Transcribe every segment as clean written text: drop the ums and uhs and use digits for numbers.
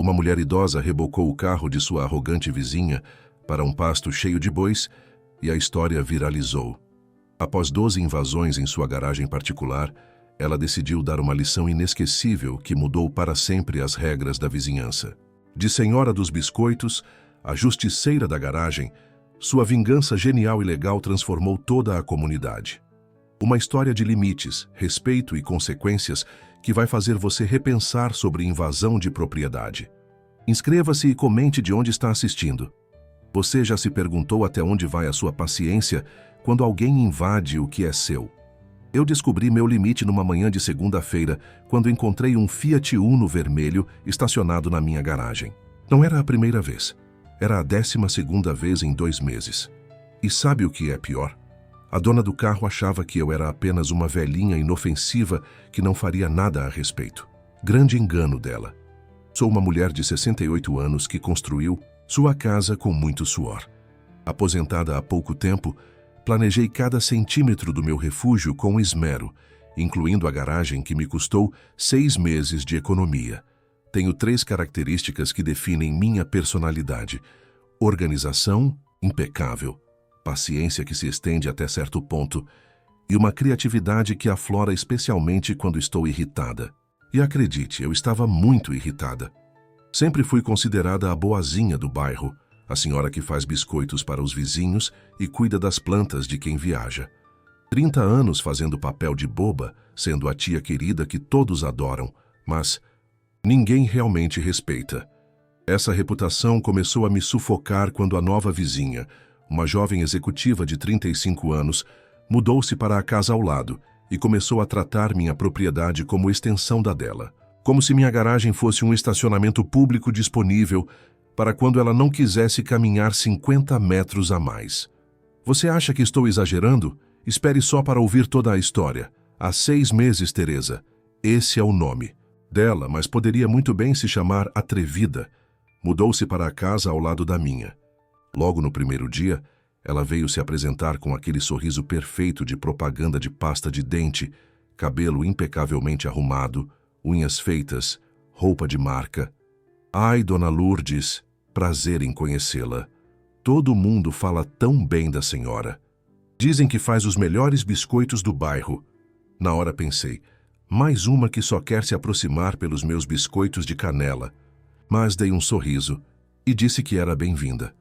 Uma mulher idosa rebocou o carro de sua arrogante vizinha para um pasto cheio de bois e a história viralizou. Após 12 invasões em sua garagem particular, ela decidiu dar uma lição inesquecível que mudou para sempre as regras da vizinhança. De senhora dos biscoitos, a justiceira da garagem, sua vingança genial e legal transformou toda a comunidade. Uma história de limites, respeito e consequências que vai fazer você repensar sobre invasão de propriedade. Inscreva-se e comente de onde está assistindo. Você já se perguntou até onde vai a sua paciência quando alguém invade o que é seu? Eu descobri meu limite numa manhã de segunda-feira, quando encontrei um Fiat Uno vermelho estacionado na minha garagem. Não era a primeira vez. Era a 12ª vez em 2 meses. E sabe o que é pior? A dona do carro achava que eu era apenas uma velhinha inofensiva que não faria nada a respeito. Grande engano dela. Sou uma mulher de 68 anos que construiu sua casa com muito suor. Aposentada há pouco tempo, planejei cada centímetro do meu refúgio com esmero, incluindo a garagem que me custou 6 meses de economia. Tenho 3 características que definem minha personalidade: organização impecável, paciência que se estende até certo ponto e uma criatividade que aflora especialmente quando estou irritada. E acredite, eu estava muito irritada. Sempre fui considerada a boazinha do bairro, a senhora que faz biscoitos para os vizinhos e cuida das plantas de quem viaja. 30 anos fazendo papel de boba, sendo a tia querida que todos adoram, mas ninguém realmente respeita. Essa reputação começou a me sufocar quando a nova vizinha, uma jovem executiva de 35 anos, mudou-se para a casa ao lado e começou a tratar minha propriedade como extensão da dela, como se minha garagem fosse um estacionamento público disponível para quando ela não quisesse caminhar 50 metros a mais. Você acha que estou exagerando? Espere só para ouvir toda a história. Há 6 meses, Teresa. Esse é o nome dela, mas poderia muito bem se chamar Atrevida. Mudou-se para a casa ao lado da minha. Logo no primeiro dia, ela veio se apresentar com aquele sorriso perfeito de propaganda de pasta de dente, cabelo impecavelmente arrumado, unhas feitas, roupa de marca. Ai, Dona Lourdes, prazer em conhecê-la. Todo mundo fala tão bem da senhora. Dizem que faz os melhores biscoitos do bairro. Na hora pensei, mais uma que só quer se aproximar pelos meus biscoitos de canela. Mas dei um sorriso e disse que era bem-vinda.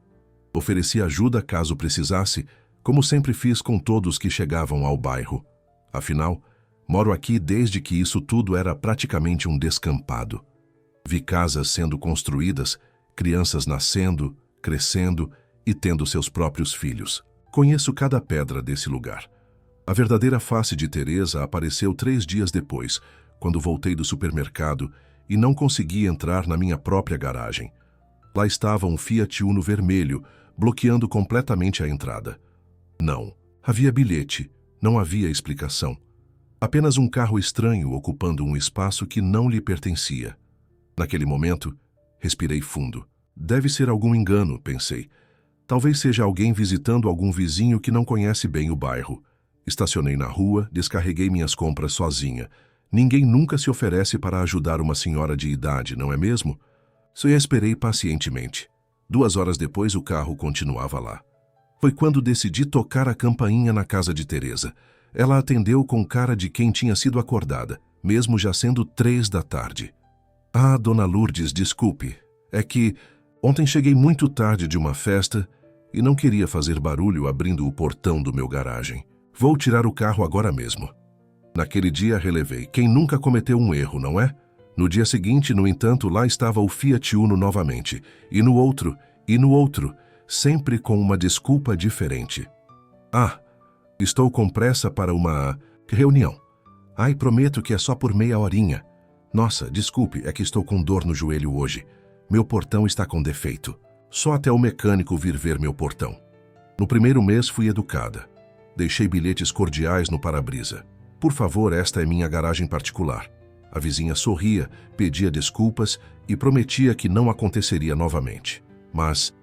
Ofereci ajuda caso precisasse, como sempre fiz com todos que chegavam ao bairro. Afinal, moro aqui desde que isso tudo era praticamente um descampado. Vi casas sendo construídas, crianças nascendo, crescendo e tendo seus próprios filhos. Conheço cada pedra desse lugar. A verdadeira face de Teresa apareceu 3 dias depois, quando voltei do supermercado e não consegui entrar na minha própria garagem. Lá estava um Fiat Uno vermelho, bloqueando completamente a entrada. Não, havia bilhete, não havia explicação. Apenas um carro estranho ocupando um espaço que não lhe pertencia. Naquele momento, respirei fundo. Deve ser algum engano, pensei. Talvez seja alguém visitando algum vizinho que não conhece bem o bairro. Estacionei na rua, descarreguei minhas compras sozinha. Ninguém nunca se oferece para ajudar uma senhora de idade, não é mesmo? Só esperei pacientemente. 2 horas depois, o carro continuava lá. Foi quando decidi tocar a campainha na casa de Teresa. Ela atendeu com cara de quem tinha sido acordada, mesmo já sendo 3 da tarde. Ah, Dona Lourdes, desculpe. É que ontem cheguei muito tarde de uma festa e não queria fazer barulho abrindo o portão do meu garagem. Vou tirar o carro agora mesmo. Naquele dia relevei. Quem nunca cometeu um erro, não é? No dia seguinte, no entanto, lá estava o Fiat Uno novamente. E no outro, sempre com uma desculpa diferente. Ah, estou com pressa para uma reunião. Ai, prometo que é só por meia horinha. Nossa, desculpe, é que estou com dor no joelho hoje. Meu portão está com defeito. Só até o mecânico vir ver meu portão. No primeiro mês fui educada. Deixei bilhetes cordiais no para-brisa. Por favor, esta é minha garagem particular. A vizinha sorria, pedia desculpas e prometia que não aconteceria novamente. Mas,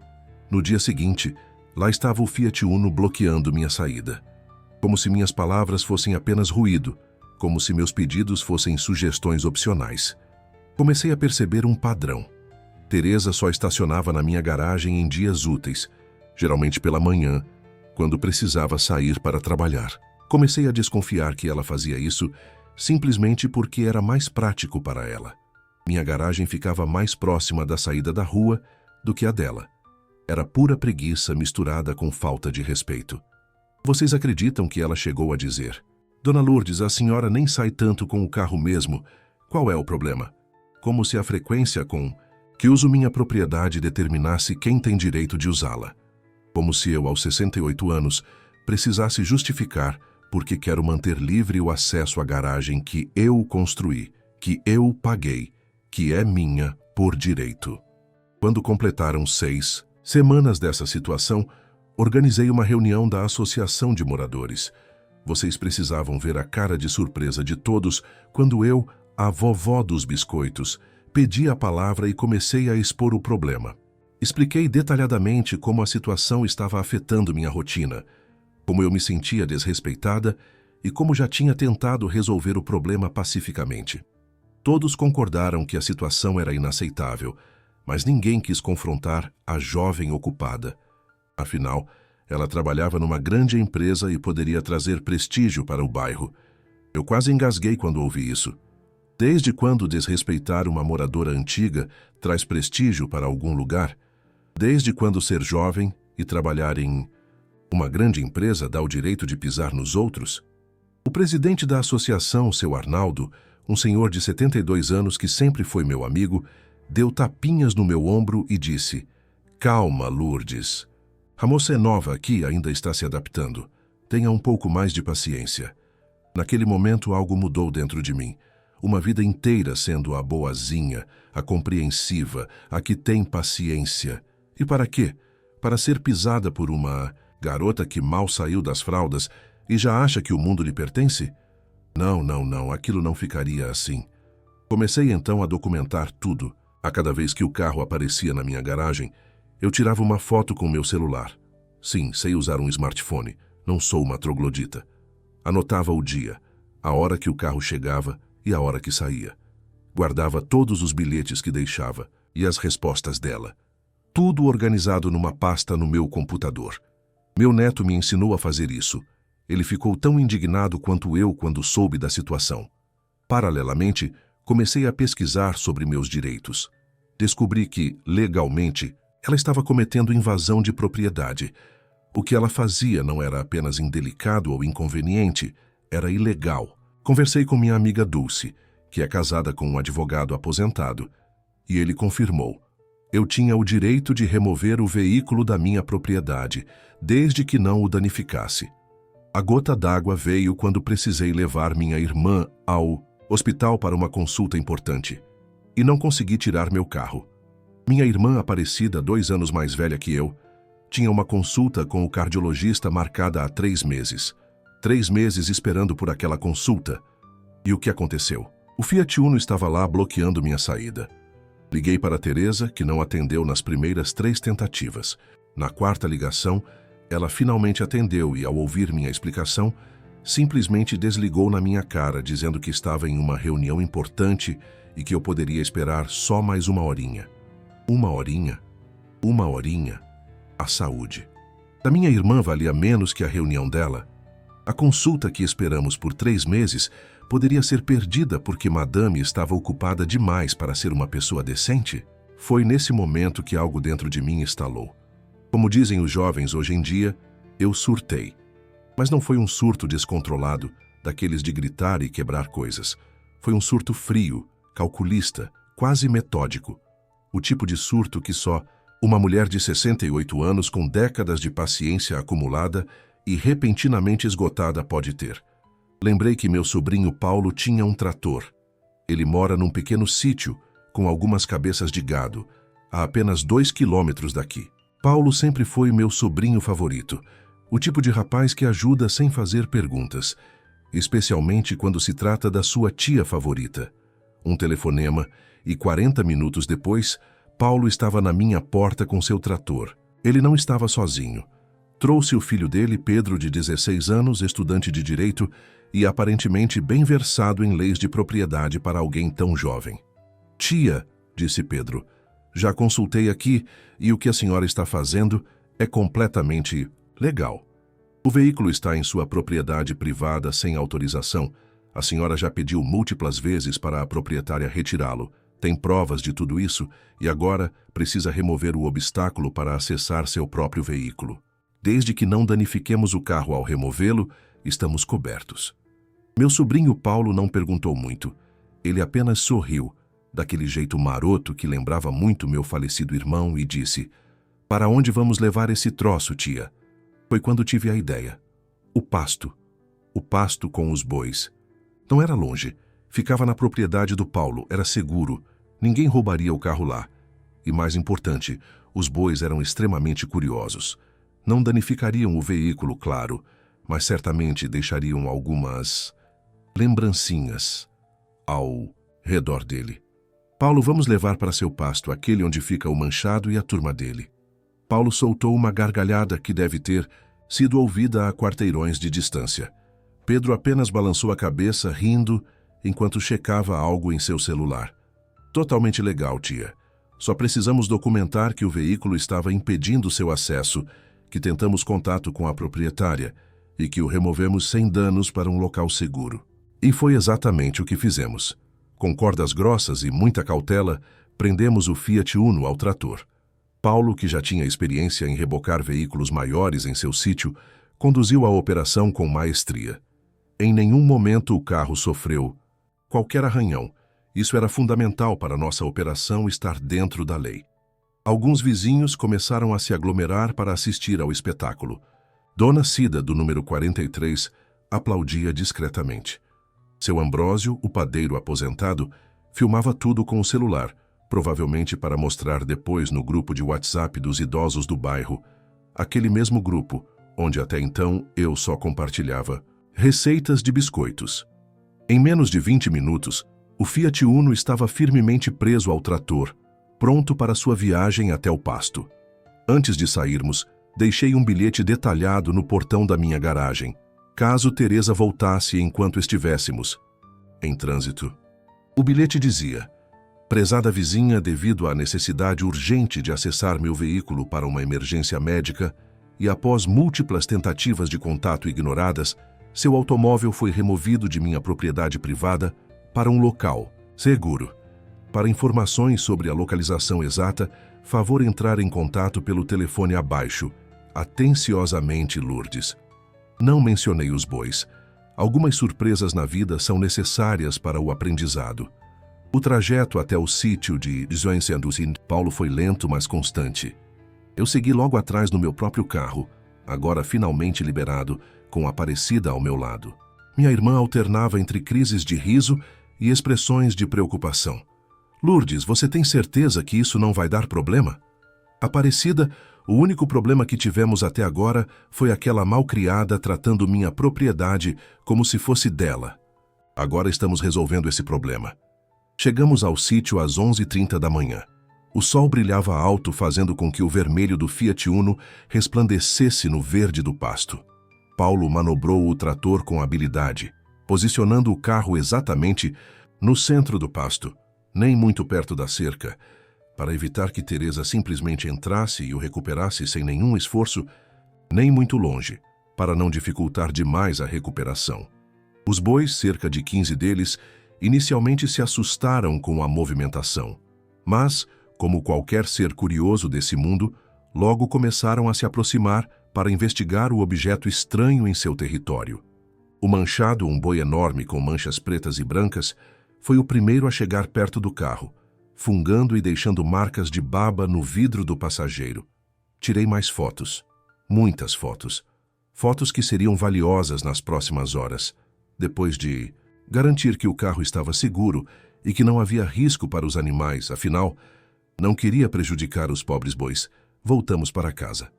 no dia seguinte, lá estava o Fiat Uno bloqueando minha saída. Como se minhas palavras fossem apenas ruído, como se meus pedidos fossem sugestões opcionais. Comecei a perceber um padrão. Teresa só estacionava na minha garagem em dias úteis, geralmente pela manhã, quando precisava sair para trabalhar. Comecei a desconfiar que ela fazia isso simplesmente porque era mais prático para ela. Minha garagem ficava mais próxima da saída da rua do que a dela. Era pura preguiça misturada com falta de respeito. Vocês acreditam que ela chegou a dizer: Dona Lourdes, a senhora nem sai tanto com o carro mesmo. Qual é o problema? Como se a frequência com que uso minha propriedade determinasse quem tem direito de usá-la. Como se eu, aos 68 anos, precisasse justificar porque quero manter livre o acesso à garagem que eu construí, que eu paguei, que é minha por direito. Quando completaram 6 semanas dessa situação, organizei uma reunião da Associação de Moradores. Vocês precisavam ver a cara de surpresa de todos quando eu, a vovó dos biscoitos, pedi a palavra e comecei a expor o problema. Expliquei detalhadamente como a situação estava afetando minha rotina, como eu me sentia desrespeitada e como já tinha tentado resolver o problema pacificamente. Todos concordaram que a situação era inaceitável, mas ninguém quis confrontar a jovem ocupada. Afinal, ela trabalhava numa grande empresa e poderia trazer prestígio para o bairro. Eu quase engasguei quando ouvi isso. Desde quando desrespeitar uma moradora antiga traz prestígio para algum lugar? Desde quando ser jovem e trabalhar em uma grande empresa dá o direito de pisar nos outros? O presidente da associação, seu Arnaldo, um senhor de 72 anos que sempre foi meu amigo, deu tapinhas no meu ombro e disse: Calma, Lourdes. A moça é nova aqui, ainda está se adaptando. Tenha um pouco mais de paciência. Naquele momento algo mudou dentro de mim. Uma vida inteira sendo a boazinha, a compreensiva, a que tem paciência. E para quê? Para ser pisada por uma garota que mal saiu das fraldas e já acha que o mundo lhe pertence? Não, aquilo não ficaria assim. Comecei então a documentar tudo. A cada vez que o carro aparecia na minha garagem, eu tirava uma foto com meu celular. Sim, sei usar um smartphone, não sou uma troglodita. Anotava o dia, a hora que o carro chegava e a hora que saía. Guardava todos os bilhetes que deixava e as respostas dela. Tudo organizado numa pasta no meu computador. Meu neto me ensinou a fazer isso. Ele ficou tão indignado quanto eu quando soube da situação. Paralelamente, comecei a pesquisar sobre meus direitos. Descobri que, legalmente, ela estava cometendo invasão de propriedade. O que ela fazia não era apenas indelicado ou inconveniente, era ilegal. Conversei com minha amiga Dulce, que é casada com um advogado aposentado, e ele confirmou. Eu tinha o direito de remover o veículo da minha propriedade, desde que não o danificasse. A gota d'água veio quando precisei levar minha irmã ao hospital para uma consulta importante, e não consegui tirar meu carro. Minha irmã, Aparecida, 2 anos mais velha que eu, tinha uma consulta com o cardiologista marcada há 3 meses. 3 meses esperando por aquela consulta. E o que aconteceu? O Fiat Uno estava lá bloqueando minha saída. Liguei para Teresa, que não atendeu nas primeiras 3 tentativas. Na 4ª ligação, ela finalmente atendeu e, ao ouvir minha explicação, simplesmente desligou na minha cara, dizendo que estava em uma reunião importante e que eu poderia esperar só mais 1 horinha. 1 horinha? 1 horinha? A saúde da minha irmã valia menos que a reunião dela? A consulta que esperamos por 3 meses poderia ser perdida porque Madame estava ocupada demais para ser uma pessoa decente? Foi nesse momento que algo dentro de mim estalou. Como dizem os jovens hoje em dia, eu surtei. Mas não foi um surto descontrolado, daqueles de gritar e quebrar coisas. Foi um surto frio, calculista, quase metódico. O tipo de surto que só uma mulher de 68 anos com décadas de paciência acumulada e repentinamente esgotada pode ter. Lembrei que meu sobrinho Paulo tinha um trator. Ele mora num pequeno sítio com algumas cabeças de gado, a apenas 2 quilômetros daqui. Paulo sempre foi meu sobrinho favorito, o tipo de rapaz que ajuda sem fazer perguntas, especialmente quando se trata da sua tia favorita. Um telefonema e 40 minutos depois, Paulo estava na minha porta com seu trator. Ele não estava sozinho. Trouxe o filho dele, Pedro, de 16 anos, estudante de direito e aparentemente bem versado em leis de propriedade para alguém tão jovem. Tia, disse Pedro, Já consultei aqui e o que a senhora está fazendo é completamente legal. O veículo está em sua propriedade privada sem autorização. A senhora já pediu múltiplas vezes para a proprietária retirá-lo. Tem provas de tudo isso e agora precisa remover o obstáculo para acessar seu próprio veículo. Desde que não danifiquemos o carro ao removê-lo, estamos cobertos. Meu sobrinho Paulo não perguntou muito. Ele apenas sorriu, daquele jeito maroto que lembrava muito meu falecido irmão, e disse: "Para onde vamos levar esse troço, tia?" Foi quando tive a ideia. O pasto. O pasto com os bois. Não era longe. Ficava na propriedade do Paulo, era seguro. Ninguém roubaria o carro lá. E mais importante, os bois eram extremamente curiosos. Não danificariam o veículo, claro, mas certamente deixariam algumas lembrancinhas ao redor dele. "Paulo, vamos levar para seu pasto, aquele onde fica o Manchado e a turma dele." Paulo soltou uma gargalhada que deve ter sido ouvida a quarteirões de distância. Pedro apenas balançou a cabeça, rindo, enquanto checava algo em seu celular. "Totalmente legal, tia. Só precisamos documentar que o veículo estava impedindo seu acesso, que tentamos contato com a proprietária e que o removemos sem danos para um local seguro." E foi exatamente o que fizemos. Com cordas grossas e muita cautela, prendemos o Fiat Uno ao trator. Paulo, que já tinha experiência em rebocar veículos maiores em seu sítio, conduziu a operação com maestria. Em nenhum momento o carro sofreu qualquer arranhão. Isso era fundamental para nossa operação estar dentro da lei. Alguns vizinhos começaram a se aglomerar para assistir ao espetáculo. Dona Cida, do número 43, aplaudia discretamente. Seu Ambrósio, o padeiro aposentado, filmava tudo com o celular, provavelmente para mostrar depois no grupo de WhatsApp dos idosos do bairro, aquele mesmo grupo, onde até então eu só compartilhava receitas de biscoitos. Em menos de 20 minutos, o Fiat Uno estava firmemente preso ao trator, pronto para sua viagem até o pasto. Antes de sairmos, deixei um bilhete detalhado no portão da minha garagem, caso Teresa voltasse enquanto estivéssemos em trânsito. O bilhete dizia: "Prezada vizinha, devido à necessidade urgente de acessar meu veículo para uma emergência médica e após múltiplas tentativas de contato ignoradas, seu automóvel foi removido de minha propriedade privada para um local seguro. Para informações sobre a localização exata, favor entrar em contato pelo telefone abaixo. Atenciosamente, Lourdes." Não mencionei os bois. Algumas surpresas na vida são necessárias para o aprendizado. O trajeto até o sítio de Zoensendusin Paulo foi lento, mas constante. Eu segui logo atrás no meu próprio carro, agora finalmente liberado, com Aparecida ao meu lado. Minha irmã alternava entre crises de riso e expressões de preocupação. "Lourdes, você tem certeza que isso não vai dar problema?" "Aparecida, o único problema que tivemos até agora foi aquela malcriada tratando minha propriedade como se fosse dela. Agora estamos resolvendo esse problema." Chegamos ao sítio às 11h30 da manhã. O sol brilhava alto, fazendo com que o vermelho do Fiat Uno resplandecesse no verde do pasto. Paulo manobrou o trator com habilidade, posicionando o carro exatamente no centro do pasto, nem muito perto da cerca, para evitar que Teresa simplesmente entrasse e o recuperasse sem nenhum esforço, nem muito longe, para não dificultar demais a recuperação. Os bois, cerca de 15 deles, inicialmente se assustaram com a movimentação, mas, como qualquer ser curioso desse mundo, logo começaram a se aproximar para investigar o objeto estranho em seu território. O Manchado, um boi enorme com manchas pretas e brancas, foi o primeiro a chegar perto do carro, fungando e deixando marcas de baba no vidro do passageiro. Tirei mais fotos, muitas fotos. Fotos que seriam valiosas nas próximas horas, depois de garantir que o carro estava seguro e que não havia risco para os animais, afinal, não queria prejudicar os pobres bois. Voltamos para casa.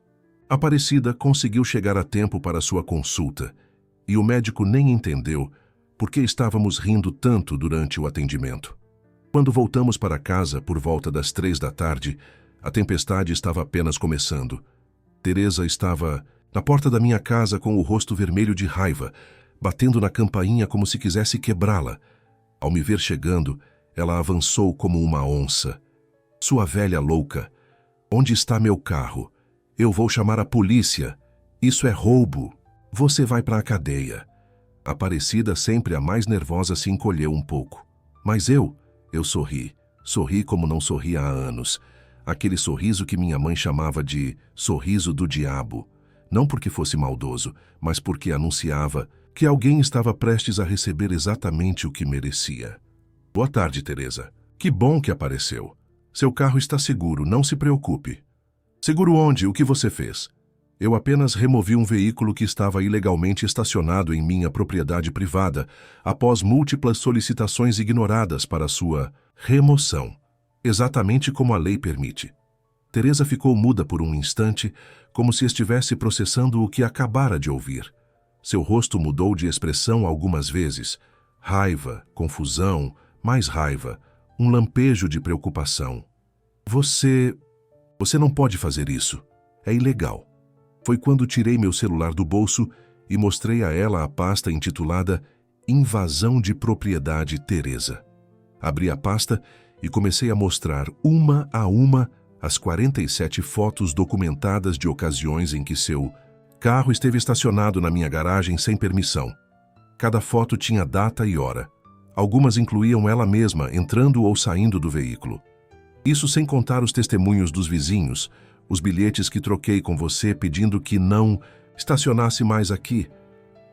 Aparecida conseguiu chegar a tempo para sua consulta, e o médico nem entendeu por que estávamos rindo tanto durante o atendimento. Quando voltamos para casa por volta das 3 da tarde, a tempestade estava apenas começando. Teresa estava na porta da minha casa com o rosto vermelho de raiva, batendo na campainha como se quisesse quebrá-la. Ao me ver chegando, ela avançou como uma onça. Sua velha louca! Onde está meu carro? Eu vou chamar a polícia. Isso é roubo. Você vai para a cadeia. Aparecida, sempre a mais nervosa, se encolheu um pouco. Mas eu sorri. Sorri como não sorria há anos. Aquele sorriso que minha mãe chamava de sorriso do diabo. Não porque fosse maldoso, mas porque anunciava que alguém estava prestes a receber exatamente o que merecia. Boa tarde, Teresa. Que bom que apareceu. Seu carro está seguro, não se preocupe. Seguro onde? O que você fez? Eu apenas removi um veículo que estava ilegalmente estacionado em minha propriedade privada, após múltiplas solicitações ignoradas para sua remoção, exatamente como a lei permite. Teresa ficou muda por um instante, como se estivesse processando o que acabara de ouvir. Seu rosto mudou de expressão algumas vezes. Raiva, confusão, mais raiva, um lampejo de preocupação. Você não pode fazer isso. É ilegal. Foi quando tirei meu celular do bolso e mostrei a ela a pasta intitulada Invasão de Propriedade Teresa. Abri a pasta e comecei a mostrar uma a uma as 47 fotos documentadas de ocasiões em que seu carro esteve estacionado na minha garagem sem permissão. Cada foto tinha data e hora. Algumas incluíam ela mesma entrando ou saindo do veículo. Isso sem contar os testemunhos dos vizinhos, os bilhetes que troquei com você pedindo que não estacionasse mais aqui,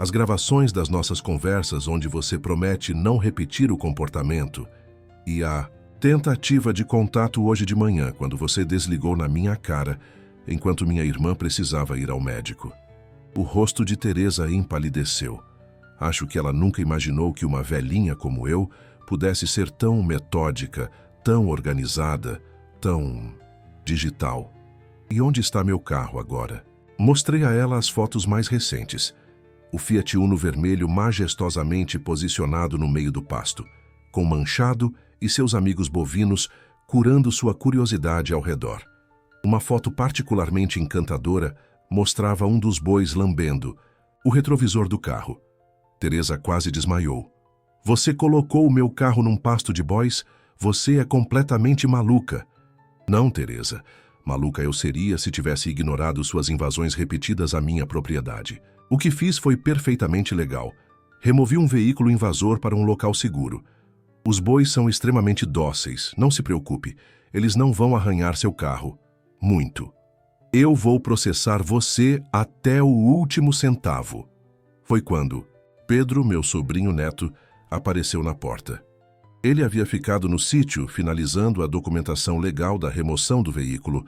as gravações das nossas conversas onde você promete não repetir o comportamento e a tentativa de contato hoje de manhã, quando você desligou na minha cara enquanto minha irmã precisava ir ao médico. O rosto de Teresa empalideceu. Acho que ela nunca imaginou que uma velhinha como eu pudesse ser tão metódica, tão organizada, tão digital. E onde está meu carro agora? Mostrei a ela as fotos mais recentes. O Fiat Uno vermelho majestosamente posicionado no meio do pasto, com Manchado e seus amigos bovinos curando sua curiosidade ao redor. Uma foto particularmente encantadora mostrava um dos bois lambendo o retrovisor do carro. Teresa quase desmaiou. Você colocou o meu carro num pasto de bois? Você é completamente maluca. Não, Teresa. Maluca eu seria se tivesse ignorado suas invasões repetidas à minha propriedade. O que fiz foi perfeitamente legal. Removi um veículo invasor para um local seguro. Os bois são extremamente dóceis, não se preocupe. Eles não vão arranhar seu carro. Muito. Eu vou processar você até o último centavo. Foi quando Pedro, meu sobrinho neto, apareceu na porta. Ele havia ficado no sítio finalizando a documentação legal da remoção do veículo,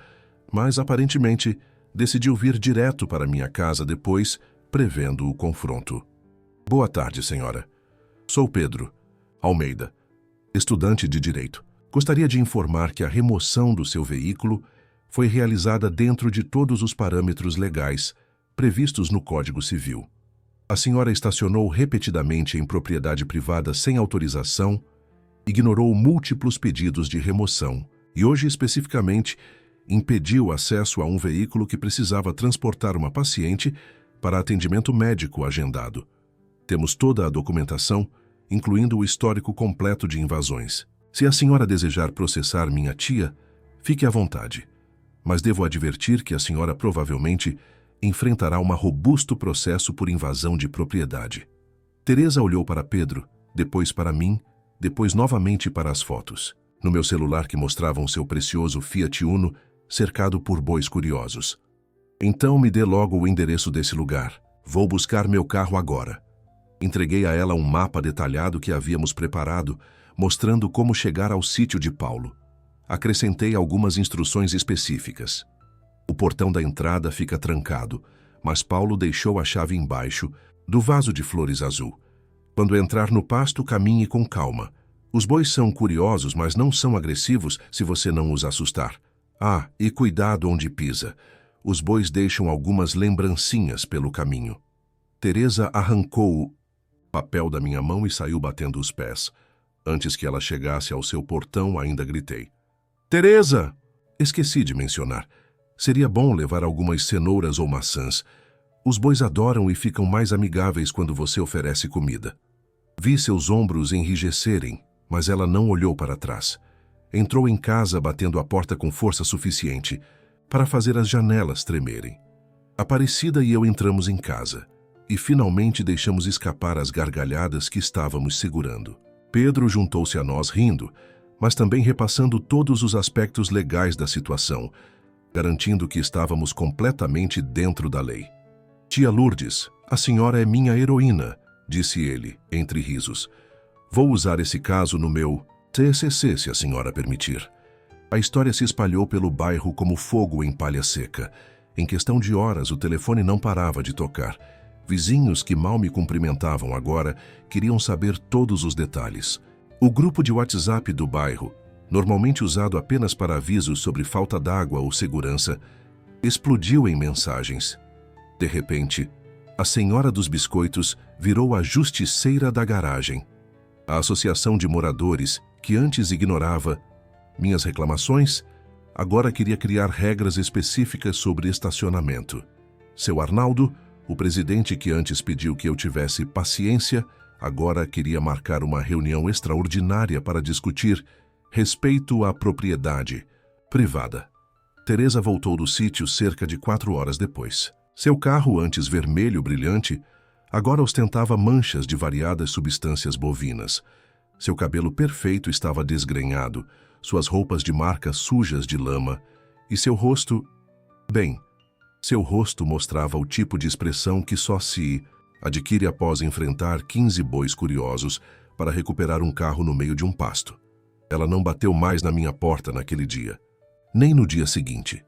mas aparentemente decidiu vir direto para minha casa depois, prevendo o confronto. Boa tarde, senhora. Sou Pedro Almeida, estudante de Direito. Gostaria de informar que a remoção do seu veículo foi realizada dentro de todos os parâmetros legais previstos no Código Civil. A senhora estacionou repetidamente em propriedade privada sem autorização, ignorou múltiplos pedidos de remoção e hoje, especificamente, impediu o acesso a um veículo que precisava transportar uma paciente para atendimento médico agendado. Temos toda a documentação, incluindo o histórico completo de invasões. Se a senhora desejar processar minha tia, fique à vontade. Mas devo advertir que a senhora provavelmente enfrentará um robusto processo por invasão de propriedade. Teresa olhou para Pedro, depois para mim, depois novamente para as fotos, no meu celular que mostravam seu precioso Fiat Uno cercado por bois curiosos. Então me dê logo o endereço desse lugar. Vou buscar meu carro agora. Entreguei a ela um mapa detalhado que havíamos preparado, mostrando como chegar ao sítio de Paulo. Acrescentei algumas instruções específicas. O portão da entrada fica trancado, mas Paulo deixou a chave embaixo do vaso de flores azul. Quando entrar no pasto, caminhe com calma. Os bois são curiosos, mas não são agressivos se você não os assustar. Ah, e cuidado onde pisa. Os bois deixam algumas lembrancinhas pelo caminho. Teresa arrancou o papel da minha mão e saiu batendo os pés. Antes que ela chegasse ao seu portão, ainda gritei. Teresa! Esqueci de mencionar. Seria bom levar algumas cenouras ou maçãs. Os bois adoram e ficam mais amigáveis quando você oferece comida. Vi seus ombros enrijecerem, mas ela não olhou para trás. Entrou em casa batendo a porta com força suficiente para fazer as janelas tremerem. Aparecida e eu entramos em casa e finalmente deixamos escapar as gargalhadas que estávamos segurando. Pedro juntou-se a nós rindo, mas também repassando todos os aspectos legais da situação, garantindo que estávamos completamente dentro da lei. Tia Lourdes, a senhora é minha heroína, disse ele, entre risos. Vou usar esse caso no meu TCC, se a senhora permitir. A história se espalhou pelo bairro como fogo em palha seca. Em questão de horas, o telefone não parava de tocar. Vizinhos que mal me cumprimentavam agora queriam saber todos os detalhes. O grupo de WhatsApp do bairro, normalmente usado apenas para avisos sobre falta d'água ou segurança, explodiu em mensagens. De repente, a senhora dos biscoitos virou a justiceira da garagem. A associação de moradores, que antes ignorava minhas reclamações, agora queria criar regras específicas sobre estacionamento. Seu Arnaldo, o presidente que antes pediu que eu tivesse paciência, agora queria marcar uma reunião extraordinária para discutir respeito à propriedade privada. Teresa voltou do sítio cerca de 4 horas depois. Seu carro, antes vermelho brilhante, agora ostentava manchas de variadas substâncias bovinas. Seu cabelo perfeito estava desgrenhado, suas roupas de marca sujas de lama, e seu rosto... Bem, seu rosto mostrava o tipo de expressão que só se adquire após enfrentar 15 bois curiosos para recuperar um carro no meio de um pasto. Ela não bateu mais na minha porta naquele dia, nem no dia seguinte.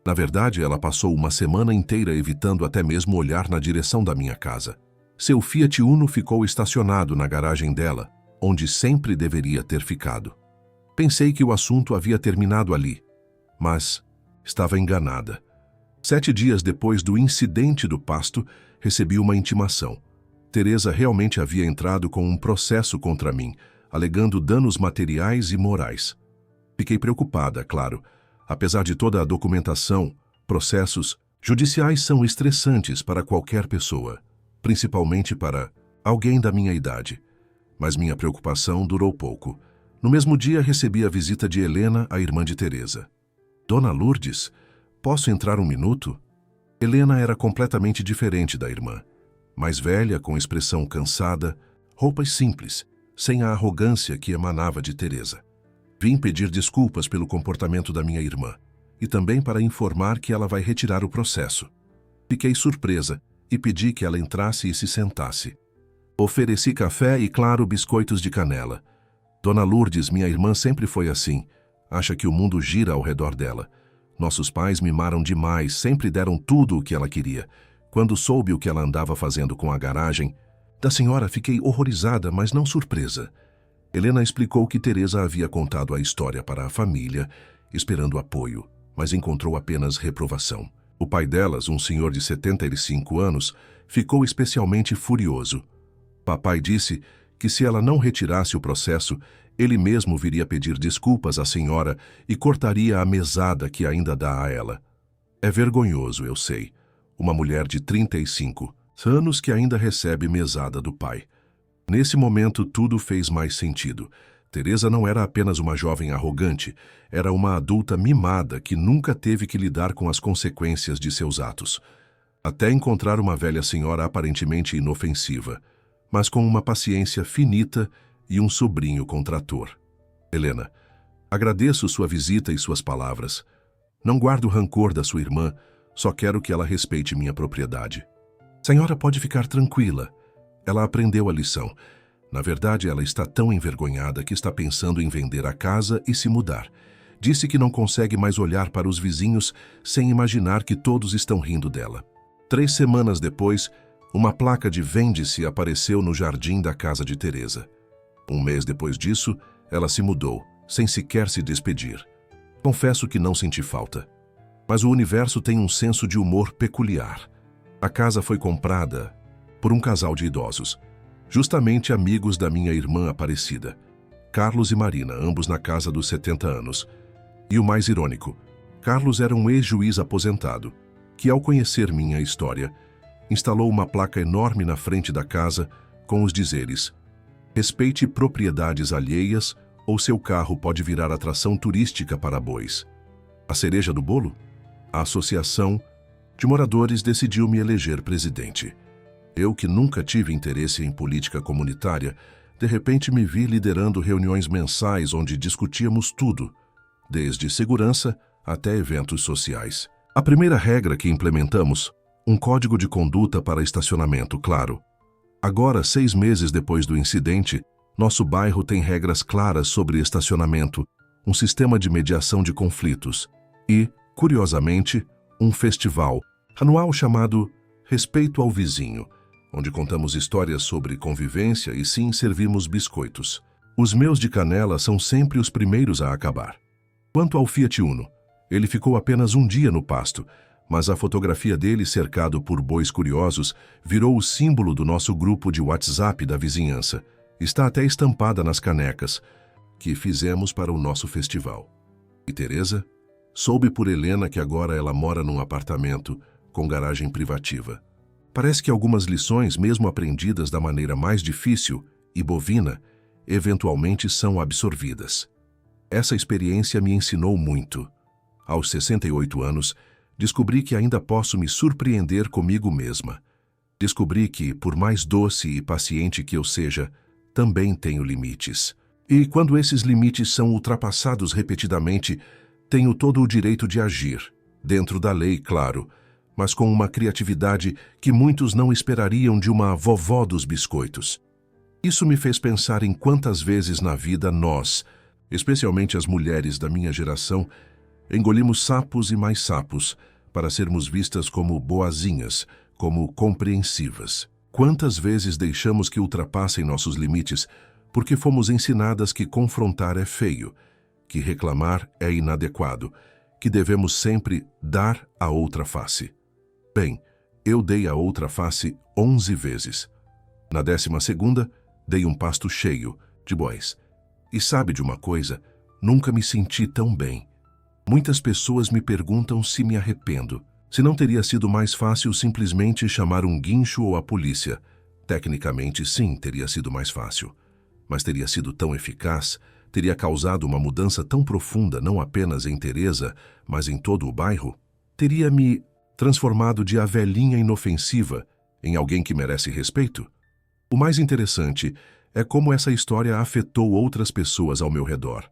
Na verdade, ela passou uma semana inteira evitando até mesmo olhar na direção da minha casa. Seu Fiat Uno ficou estacionado na garagem dela, onde sempre deveria ter ficado. Pensei que o assunto havia terminado ali, mas estava enganada. 7 dias depois do incidente do pasto, recebi uma intimação. Teresa realmente havia entrado com um processo contra mim, alegando danos materiais e morais. Fiquei preocupada, claro. Apesar de toda a documentação, processos judiciais são estressantes para qualquer pessoa, principalmente para alguém da minha idade. Mas minha preocupação durou pouco. No mesmo dia, recebi a visita de Helena, a irmã de Teresa. Dona Lourdes, posso entrar um minuto? Helena era completamente diferente da irmã. Mais velha, com expressão cansada, roupas simples, sem a arrogância que emanava de Teresa. Vim pedir desculpas pelo comportamento da minha irmã e também para informar que ela vai retirar o processo. Fiquei surpresa e pedi que ela entrasse e se sentasse. Ofereci café e, claro, biscoitos de canela. Dona Lourdes, minha irmã, sempre foi assim. Acha que o mundo gira ao redor dela. Nossos pais mimaram demais, sempre deram tudo o que ela queria. Quando soube o que ela andava fazendo com a garagem da senhora, fiquei horrorizada, mas não surpresa. Helena explicou que Teresa havia contado a história para a família, esperando apoio, mas encontrou apenas reprovação. O pai delas, um senhor de 75 anos, ficou especialmente furioso. Papai disse que se ela não retirasse o processo, ele mesmo viria pedir desculpas à senhora e cortaria a mesada que ainda dá a ela. É vergonhoso, eu sei. Uma mulher de 35 anos que ainda recebe mesada do pai. Nesse momento, tudo fez mais sentido. Teresa não era apenas uma jovem arrogante, era uma adulta mimada que nunca teve que lidar com as consequências de seus atos. Até encontrar uma velha senhora aparentemente inofensiva, mas com uma paciência finita e um sobrinho com trator. Helena, agradeço sua visita e suas palavras. Não guardo rancor da sua irmã, só quero que ela respeite minha propriedade. Senhora pode ficar tranquila. Ela aprendeu a lição. Na verdade, ela está tão envergonhada que está pensando em vender a casa e se mudar. Disse que não consegue mais olhar para os vizinhos sem imaginar que todos estão rindo dela. 3 semanas depois, uma placa de vende-se apareceu no jardim da casa de Teresa. 1 mês depois disso, ela se mudou, sem sequer se despedir. Confesso que não senti falta. Mas o universo tem um senso de humor peculiar. A casa foi comprada por um casal de idosos, justamente amigos da minha irmã Aparecida, Carlos e Marina, ambos na casa dos 70 anos. E o mais irônico, Carlos era um ex-juiz aposentado, que ao conhecer minha história, instalou uma placa enorme na frente da casa com os dizeres: respeite propriedades alheias ou seu carro pode virar atração turística para bois. A cereja do bolo? A associação de moradores decidiu me eleger presidente. Eu, que nunca tive interesse em política comunitária, de repente me vi liderando reuniões mensais onde discutíamos tudo, desde segurança até eventos sociais. A primeira regra que implementamos, um código de conduta para estacionamento, claro. Agora, 6 meses depois do incidente, nosso bairro tem regras claras sobre estacionamento, um sistema de mediação de conflitos e, curiosamente, um festival anual chamado Respeito ao Vizinho, onde contamos histórias sobre convivência e sim servimos biscoitos. Os meus de canela são sempre os primeiros a acabar. Quanto ao Fiat Uno, ele ficou apenas um dia no pasto, mas a fotografia dele cercado por bois curiosos virou o símbolo do nosso grupo de WhatsApp da vizinhança. Está até estampada nas canecas que fizemos para o nosso festival. E Teresa? Soube por Helena que agora ela mora num apartamento com garagem privativa. Parece que algumas lições, mesmo aprendidas da maneira mais difícil e bovina, eventualmente são absorvidas. Essa experiência me ensinou muito. Aos 68 anos, descobri que ainda posso me surpreender comigo mesma. Descobri que, por mais doce e paciente que eu seja, também tenho limites. E quando esses limites são ultrapassados repetidamente, tenho todo o direito de agir, dentro da lei, claro, mas com uma criatividade que muitos não esperariam de uma vovó dos biscoitos. Isso me fez pensar em quantas vezes na vida nós, especialmente as mulheres da minha geração, engolimos sapos e mais sapos para sermos vistas como boazinhas, como compreensivas. Quantas vezes deixamos que ultrapassem nossos limites porque fomos ensinadas que confrontar é feio, que reclamar é inadequado, que devemos sempre dar a outra face. Bem, eu dei a outra face 11 vezes. Na 12ª, dei um pasto cheio de bois. E sabe de uma coisa? Nunca me senti tão bem. Muitas pessoas me perguntam se me arrependo, se não teria sido mais fácil simplesmente chamar um guincho ou a polícia. Tecnicamente, sim, teria sido mais fácil. Mas teria sido tão eficaz, teria causado uma mudança tão profunda não apenas em Teresa, mas em todo o bairro? Teria me transformado de a velhinha inofensiva em alguém que merece respeito? O mais interessante é como essa história afetou outras pessoas ao meu redor.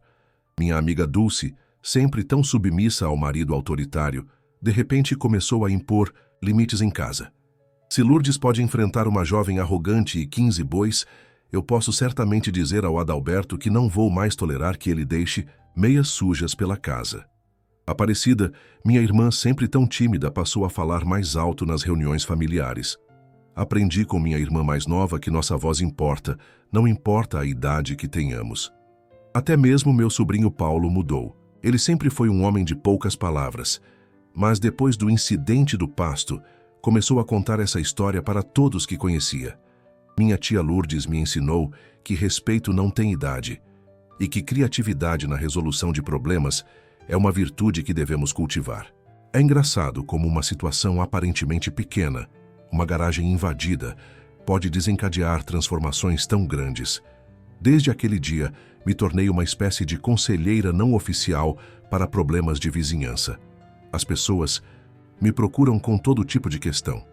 Minha amiga Dulce, sempre tão submissa ao marido autoritário, de repente começou a impor limites em casa. Se Lourdes pode enfrentar uma jovem arrogante e 15 bois, eu posso certamente dizer ao Adalberto que não vou mais tolerar que ele deixe meias sujas pela casa. Aparecida, minha irmã, sempre tão tímida, passou a falar mais alto nas reuniões familiares. Aprendi com minha irmã mais nova que nossa voz importa, não importa a idade que tenhamos. Até mesmo meu sobrinho Paulo mudou. Ele sempre foi um homem de poucas palavras, mas depois do incidente do pasto, começou a contar essa história para todos que conhecia. Minha tia Lourdes me ensinou que respeito não tem idade e que criatividade na resolução de problemas é uma virtude que devemos cultivar. É engraçado como uma situação aparentemente pequena, uma garagem invadida, pode desencadear transformações tão grandes. Desde aquele dia, me tornei uma espécie de conselheira não oficial para problemas de vizinhança. As pessoas me procuram com todo tipo de questão.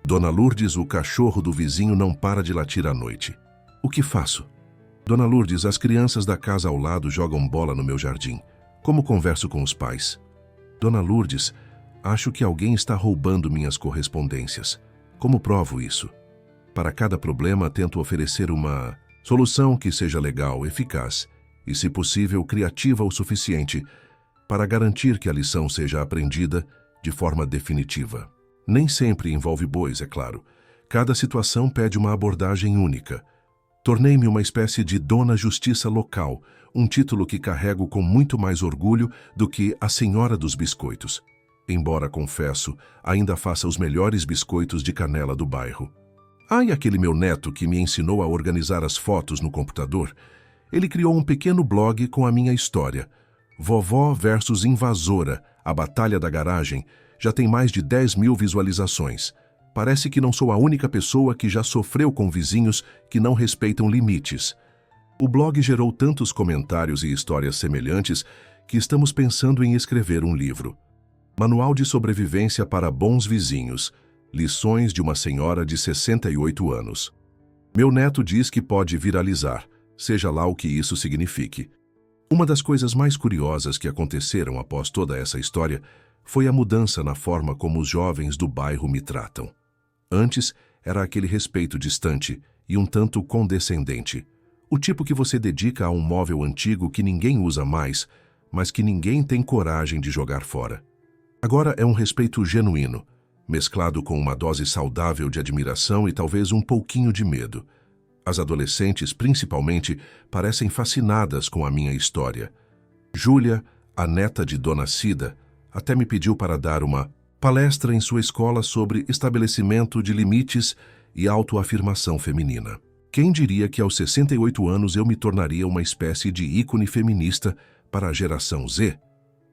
Dona Lourdes, o cachorro do vizinho não para de latir à noite. O que faço? Dona Lourdes, as crianças da casa ao lado jogam bola no meu jardim. Como converso com os pais? Dona Lourdes, acho que alguém está roubando minhas correspondências. Como provo isso? Para cada problema, tento oferecer uma solução que seja legal, eficaz e, se possível, criativa o suficiente para garantir que a lição seja aprendida de forma definitiva. Nem sempre envolve bois, é claro. Cada situação pede uma abordagem única. Tornei-me uma espécie de dona justiça local, um título que carrego com muito mais orgulho do que a senhora dos biscoitos. Embora, confesso, ainda faça os melhores biscoitos de canela do bairro. E aquele meu neto que me ensinou a organizar as fotos no computador, ele criou um pequeno blog com a minha história. Vovó versus Invasora, a Batalha da Garagem, já tem mais de 10.000 visualizações. Parece que não sou a única pessoa que já sofreu com vizinhos que não respeitam limites. O blog gerou tantos comentários e histórias semelhantes que estamos pensando em escrever um livro. Manual de sobrevivência para bons vizinhos. Lições de uma senhora de 68 anos. Meu neto diz que pode viralizar, seja lá o que isso signifique. Uma das coisas mais curiosas que aconteceram após toda essa história foi a mudança na forma como os jovens do bairro me tratam. Antes, era aquele respeito distante e um tanto condescendente. O tipo que você dedica a um móvel antigo que ninguém usa mais, mas que ninguém tem coragem de jogar fora. Agora é um respeito genuíno, mesclado com uma dose saudável de admiração e talvez um pouquinho de medo. As adolescentes, principalmente, parecem fascinadas com a minha história. Júlia, a neta de Dona Cida, até me pediu para dar uma palestra em sua escola sobre estabelecimento de limites e autoafirmação feminina. Quem diria que aos 68 anos eu me tornaria uma espécie de ícone feminista para a geração Z?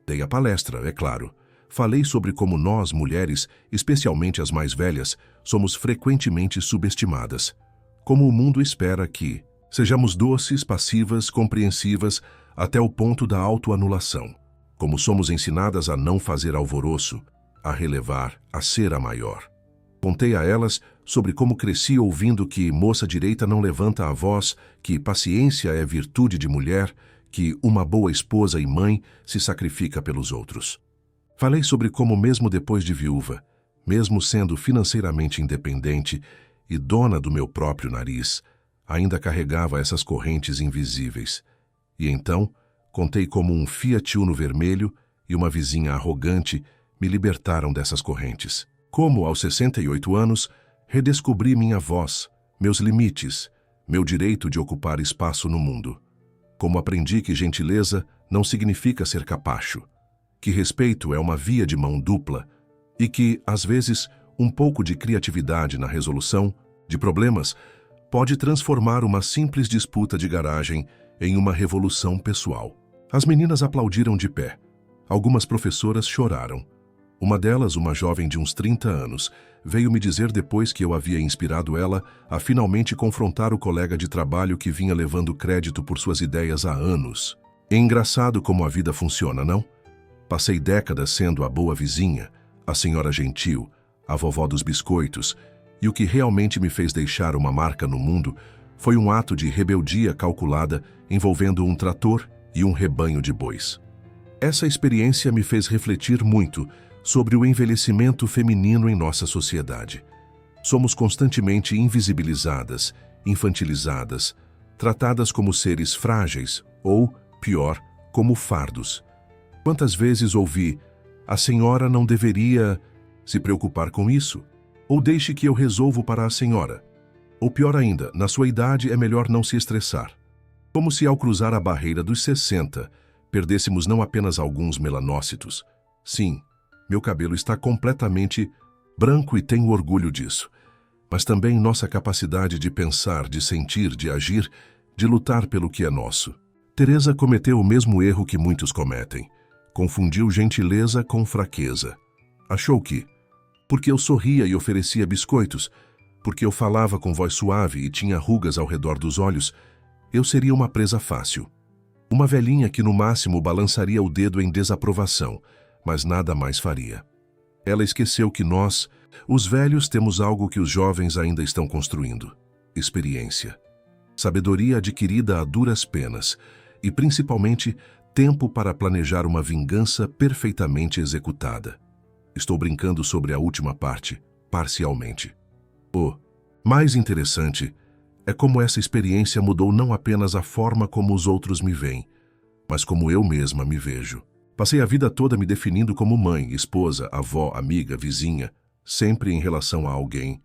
Dei a palestra, é claro. Falei sobre como nós, mulheres, especialmente as mais velhas, somos frequentemente subestimadas. Como o mundo espera que sejamos doces, passivas, compreensivas, até o ponto da autoanulação. Como somos ensinadas a não fazer alvoroço, a relevar, a ser a maior. Contei a elas sobre como cresci ouvindo que moça direita não levanta a voz, que paciência é virtude de mulher, que uma boa esposa e mãe se sacrifica pelos outros. Falei sobre como mesmo depois de viúva, mesmo sendo financeiramente independente e dona do meu próprio nariz, ainda carregava essas correntes invisíveis. E então, contei como um Fiat Uno vermelho e uma vizinha arrogante me libertaram dessas correntes. Como, aos 68 anos, redescobri minha voz, meus limites, meu direito de ocupar espaço no mundo. Como aprendi que gentileza não significa ser capacho, que respeito é uma via de mão dupla e que, às vezes, um pouco de criatividade na resolução de problemas pode transformar uma simples disputa de garagem em uma revolução pessoal. As meninas aplaudiram de pé. Algumas professoras choraram. Uma delas, uma jovem de uns 30 anos, veio me dizer depois que eu havia inspirado ela a finalmente confrontar o colega de trabalho que vinha levando crédito por suas ideias há anos. É engraçado como a vida funciona, não? Passei décadas sendo a boa vizinha, a senhora gentil, a vovó dos biscoitos, e o que realmente me fez deixar uma marca no mundo foi um ato de rebeldia calculada envolvendo um trator e um rebanho de bois. Essa experiência me fez refletir muito sobre o envelhecimento feminino em nossa sociedade. Somos constantemente invisibilizadas, infantilizadas, tratadas como seres frágeis ou, pior, como fardos. Quantas vezes ouvi, a senhora não deveria se preocupar com isso? Ou deixe que eu resolvo para a senhora. Ou pior ainda, na sua idade é melhor não se estressar. Como se ao cruzar a barreira dos 60, perdêssemos não apenas alguns melanócitos. Sim, meu cabelo está completamente branco e tenho orgulho disso. Mas também nossa capacidade de pensar, de sentir, de agir, de lutar pelo que é nosso. Teresa cometeu o mesmo erro que muitos cometem. Confundiu gentileza com fraqueza. Achou que, porque eu sorria e oferecia biscoitos, porque eu falava com voz suave e tinha rugas ao redor dos olhos, eu seria uma presa fácil. Uma velhinha que no máximo balançaria o dedo em desaprovação, mas nada mais faria. Ela esqueceu que nós, os velhos, temos algo que os jovens ainda estão construindo: experiência. Sabedoria adquirida a duras penas e, principalmente, tempo para planejar uma vingança perfeitamente executada. Estou brincando sobre a última parte, parcialmente. O mais interessante é como essa experiência mudou não apenas a forma como os outros me veem, mas como eu mesma me vejo. Passei a vida toda me definindo como mãe, esposa, avó, amiga, vizinha, sempre em relação a alguém,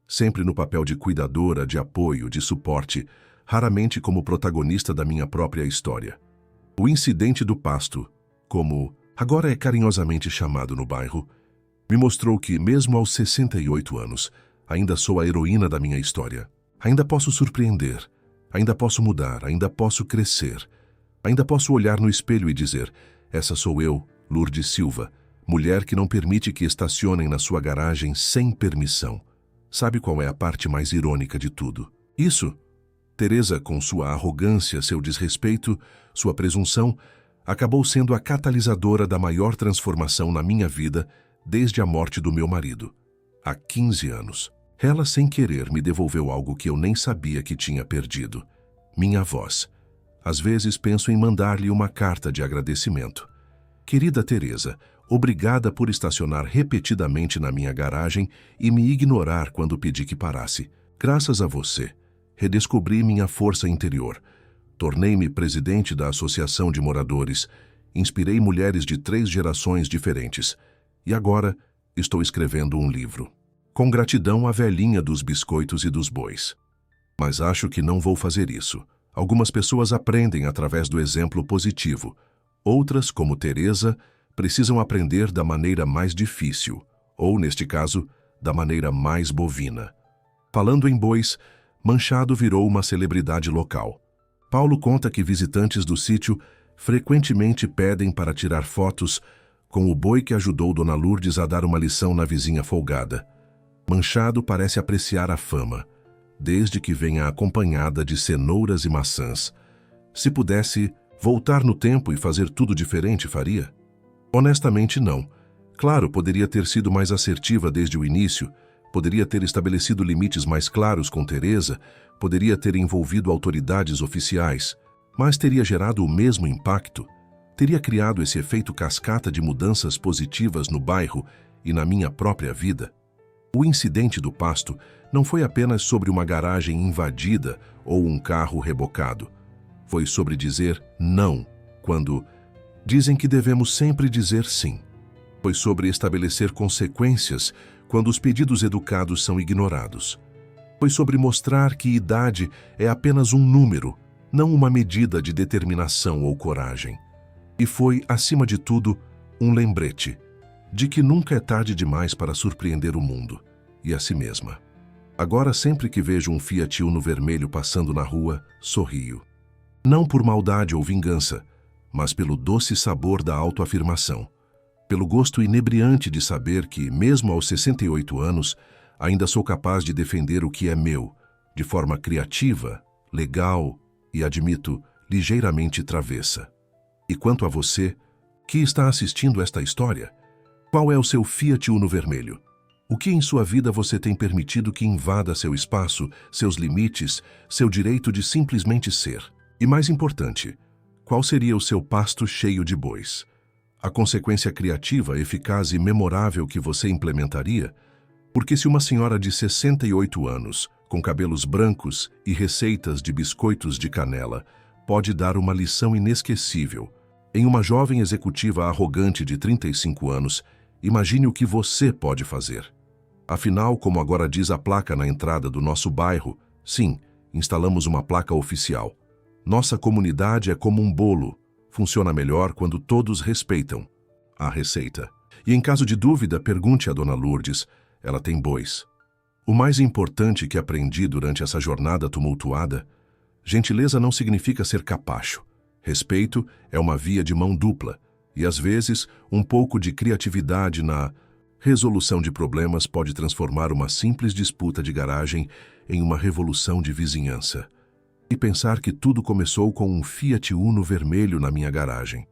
sempre no papel de cuidadora, de apoio, de suporte, raramente como protagonista da minha própria história. O incidente do pasto, como agora é carinhosamente chamado no bairro, me mostrou que, mesmo aos 68 anos, ainda sou a heroína da minha história. Ainda posso surpreender, ainda posso mudar, ainda posso crescer, ainda posso olhar no espelho e dizer: essa sou eu, Lourdes Silva, mulher que não permite que estacionem na sua garagem sem permissão. Sabe qual é a parte mais irônica de tudo? Isso Teresa, com sua arrogância, seu desrespeito, sua presunção, acabou sendo a catalisadora da maior transformação na minha vida desde a morte do meu marido, há 15 anos. Ela, sem querer, me devolveu algo que eu nem sabia que tinha perdido: minha voz. Às vezes penso em mandar-lhe uma carta de agradecimento. Querida Teresa, obrigada por estacionar repetidamente na minha garagem e me ignorar quando pedi que parasse. Graças a você, redescobri minha força interior. Tornei-me presidente da Associação de Moradores, inspirei mulheres de 3 gerações diferentes. E agora estou escrevendo um livro. Com gratidão à velhinha dos biscoitos e dos bois. Mas acho que não vou fazer isso. Algumas pessoas aprendem através do exemplo positivo. Outras, como Teresa, precisam aprender da maneira mais difícil, ou, neste caso, da maneira mais bovina. Falando em bois, Manchado virou uma celebridade local. Paulo conta que visitantes do sítio frequentemente pedem para tirar fotos com o boi que ajudou Dona Lourdes a dar uma lição na vizinha folgada. Manchado parece apreciar a fama, desde que venha acompanhada de cenouras e maçãs. Se pudesse voltar no tempo e fazer tudo diferente, faria? Honestamente, não. Claro, poderia ter sido mais assertiva desde o início, poderia ter estabelecido limites mais claros com Teresa, poderia ter envolvido autoridades oficiais, mas teria gerado o mesmo impacto? Teria criado esse efeito cascata de mudanças positivas no bairro e na minha própria vida? O incidente do pasto não foi apenas sobre uma garagem invadida ou um carro rebocado. Foi sobre dizer não quando dizem que devemos sempre dizer sim. Foi sobre estabelecer consequências quando os pedidos educados são ignorados. Foi sobre mostrar que idade é apenas um número, não uma medida de determinação ou coragem. E foi, acima de tudo, um lembrete de que nunca é tarde demais para surpreender o mundo e a si mesma. Agora, sempre que vejo um Fiat Uno vermelho passando na rua, sorrio. Não por maldade ou vingança, mas pelo doce sabor da autoafirmação. Pelo gosto inebriante de saber que, mesmo aos 68 anos, ainda sou capaz de defender o que é meu, de forma criativa, legal e, admito, ligeiramente travessa. E quanto a você, que está assistindo esta história, qual é o seu Fiat Uno vermelho? O que em sua vida você tem permitido que invada seu espaço, seus limites, seu direito de simplesmente ser? E mais importante, qual seria o seu pasto cheio de bois? A consequência criativa, eficaz e memorável que você implementaria? Porque se uma senhora de 68 anos, com cabelos brancos e receitas de biscoitos de canela, pode dar uma lição inesquecível em uma jovem executiva arrogante de 35 anos, imagine o que você pode fazer. Afinal, como agora diz a placa na entrada do nosso bairro, sim, instalamos uma placa oficial. Nossa comunidade é como um bolo. Funciona melhor quando todos respeitam a receita. E em caso de dúvida, pergunte a Dona Lourdes. Ela tem bois. O mais importante que aprendi durante essa jornada tumultuada: gentileza não significa ser capacho. Respeito é uma via de mão dupla. E às vezes, um pouco de criatividade na resolução de problemas pode transformar uma simples disputa de garagem em uma revolução de vizinhança. E pensar que tudo começou com um Fiat Uno vermelho na minha garagem.